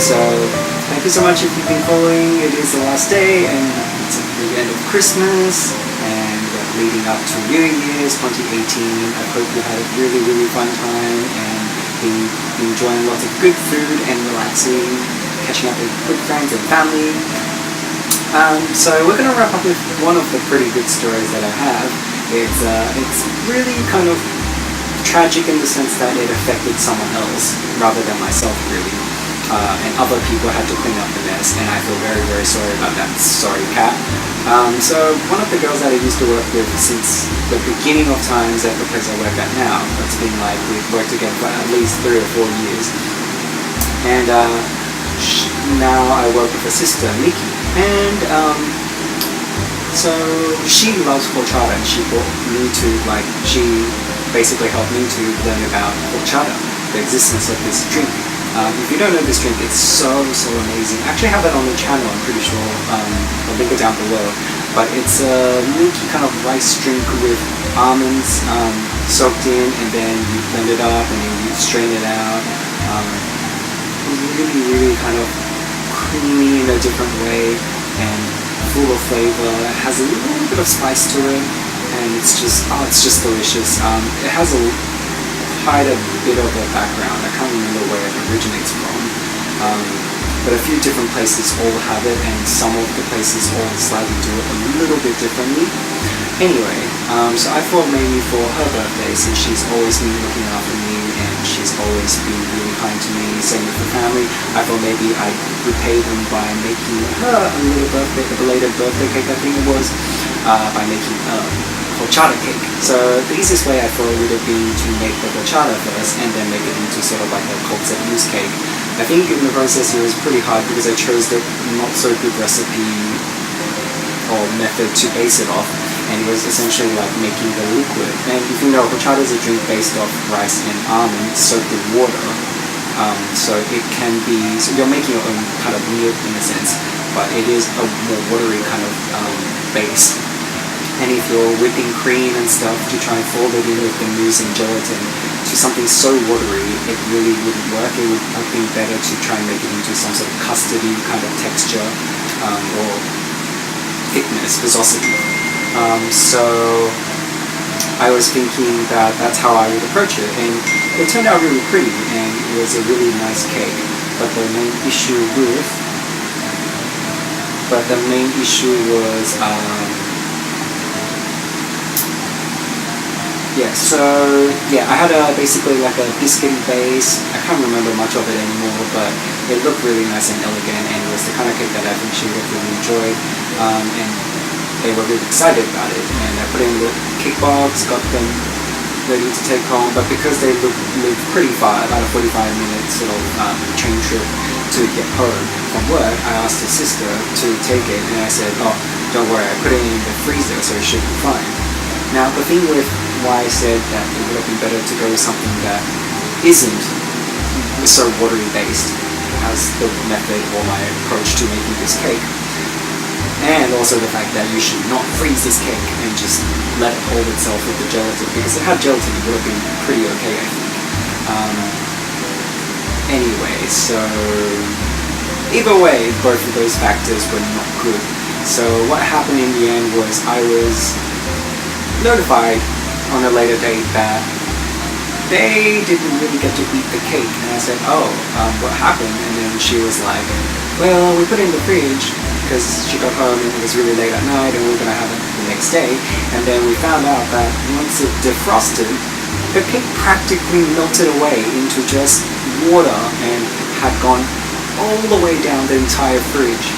So thank you so much if you've been following. It is the last day and it's the end of Christmas and leading up to New Year's 2018. I hope you had a really, really fun time and been enjoying lots of good food and relaxing, catching up with good friends and family. So we're going to wrap up with one of the pretty good stories that I have. It's really kind of tragic in the sense that it affected someone else rather than myself, really. And other people had to clean up the mess, and I feel very, very sorry about that. Sorry, Kat. So one of the girls that I used to work with since the beginning of times at the place I work at now, it's been like we've worked together for at least 3 or 4 years. And now I work with her sister, Nikki. And so she loves horchata, and she brought me to, she basically helped me to learn about horchata, the existence of this drink. If you don't know this drink, it's so amazing. I actually have it on the channel, I'm pretty sure. I'll link it down below. But it's a milky kind of rice drink with almonds soaked in, and then you blend it up and then you strain it out. Really, really kind of creamy in a different way and full of flavor. It has a little bit of spice to it, and it's just delicious. It has quite a bit of a background. I can't remember where it originates from, but a few different places all have it, and some of the places all slightly do it a little bit differently. Anyway, so I thought maybe for her birthday, since she's always been looking after me and she's always been really kind to me, same with the family, I thought maybe I'd repay them by making her a belated birthday cake, I think it was, by making horchata cake. So the easiest way I thought would have been to make the horchata first and then make it into sort of like a cold set mousse cake. I think in the process it was pretty hard because I chose the not so good recipe or method to base it off, and it was essentially like making the liquid. And if you know, horchata is a drink based off rice and almonds soaked in water. So it can be, so you're making your own kind of meal in a sense, but it is a more watery kind of base. And if you're whipping cream and stuff to try and fold it in with the mousse and gelatin to something so watery, it really wouldn't work. It would have been better to try and make it into some sort of custardy kind of texture or thickness, viscosity. So I was thinking that that's how I would approach it, and it turned out really pretty, and it was a really nice cake. But the main issue was I had basically like a biscuity base. I can't remember much of it anymore, but it looked really nice and elegant, and it was the kind of cake that I think she would really enjoy, and they were really excited about it. And I put in the cake box, got them ready to take home, but because they lived pretty far, about a 45-minute sort of train trip to get home from work, I asked her sister to take it, and I said, oh, don't worry, I put it in the freezer, so it should be fine. Now, the thing with why I said that it would have been better to go with something that isn't so watery based as the method or my approach to making this cake, and also the fact that you should not freeze this cake and just let it hold itself with the gelatin, because if it had gelatin it would have been pretty okay, I think. Anyway, so either way, both of those factors were not good. So what happened in the end was I was notified on a later date that they didn't really get to eat the cake, and I said, oh, what happened? And then she was like, well, we put it in the fridge because she got home and it was really late at night and we were going to have it the next day, and then we found out that once it defrosted, the cake practically melted away into just water and had gone all the way down the entire fridge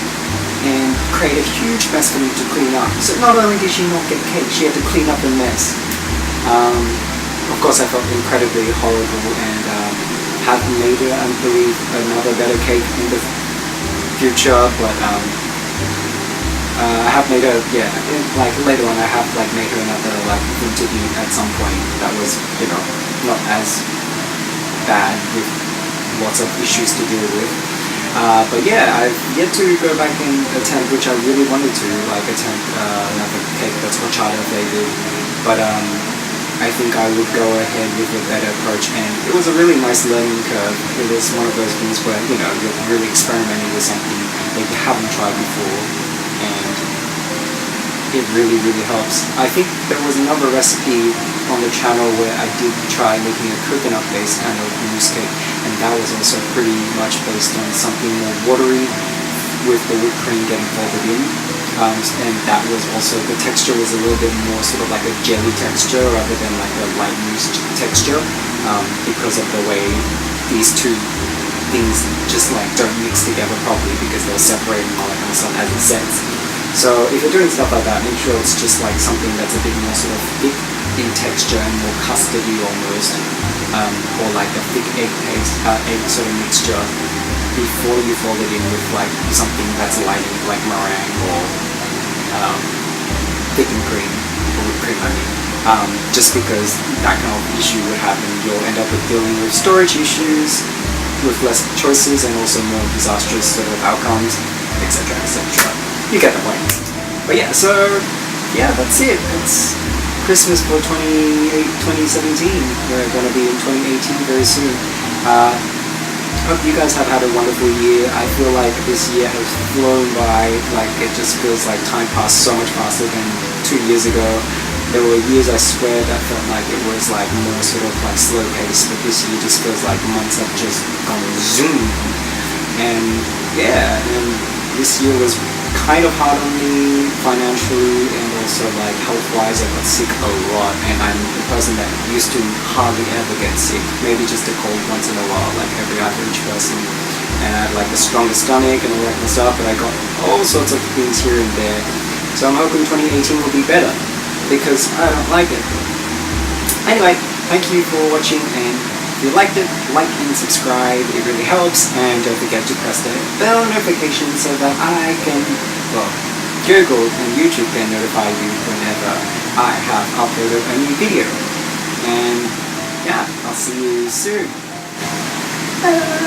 and created a huge mess for me to clean up. So not only did she not get cake, she had to clean up the mess. Of course I felt incredibly horrible, and have made her, I believe, another better cake in the future, but I have made her, later on I have made her another thing to eat at some point that was, not as bad with lots of issues to deal with. But yeah, I've yet to go back and attempt, which I really wanted to, attempt another cake that's horchata flavored. But I I think I would go ahead with a better approach, and it was a really nice learning curve. It was one of those things where, you know, you're really experimenting with something that you haven't tried before, and it really, really helps. I think there was another recipe on the channel where I did try making a coconut-based kind of mousse cake, and that was also pretty much based on something more watery with the whipped cream getting folded in. And that was also, the texture was a little bit more sort of like a jelly texture rather than like a light mousse texture, because of the way these two things just like don't mix together properly because they'll separate and all that kind of stuff as it sets. So if you're doing stuff like that, make sure it's just like something that's a bit more sort of thick in texture and more custardy almost, or like a thick egg paste, egg sort of mixture, before you fold it in with like something that's light, like meringue or thickened cream, or whipped cream, I mean. Just because that kind of issue would happen, you'll end up with dealing with storage issues, with less choices, and also more disastrous sort of outcomes, etc., etc. You get the point. But yeah, so yeah, that's it. It's Christmas for 2017. We're going to be in 2018 very soon. Hope you guys have had a wonderful year. I feel like this year has flown by. Like, it just feels like time passed so much faster than 2 years ago. There were years, I swear, that felt like it was like more sort of like slow paced, but this year just feels like months have just gone zoom. And yeah, and this year was kind of hard on me financially and also like health-wise. I got sick a lot, and I'm the person that used to hardly ever get sick, maybe just a cold once in a while, like every average person. And I had like the strongest stomach and all that kind of stuff, but I got all sorts of things here and there. So I'm hoping 2018 will be better, because I don't like it. Anyway, thank you for watching, and if you liked it, like and subscribe, it really helps, and don't forget to press the bell notification so that I can, well, Google and YouTube can notify you whenever I have uploaded a new video. And yeah, I'll see you soon. Bye.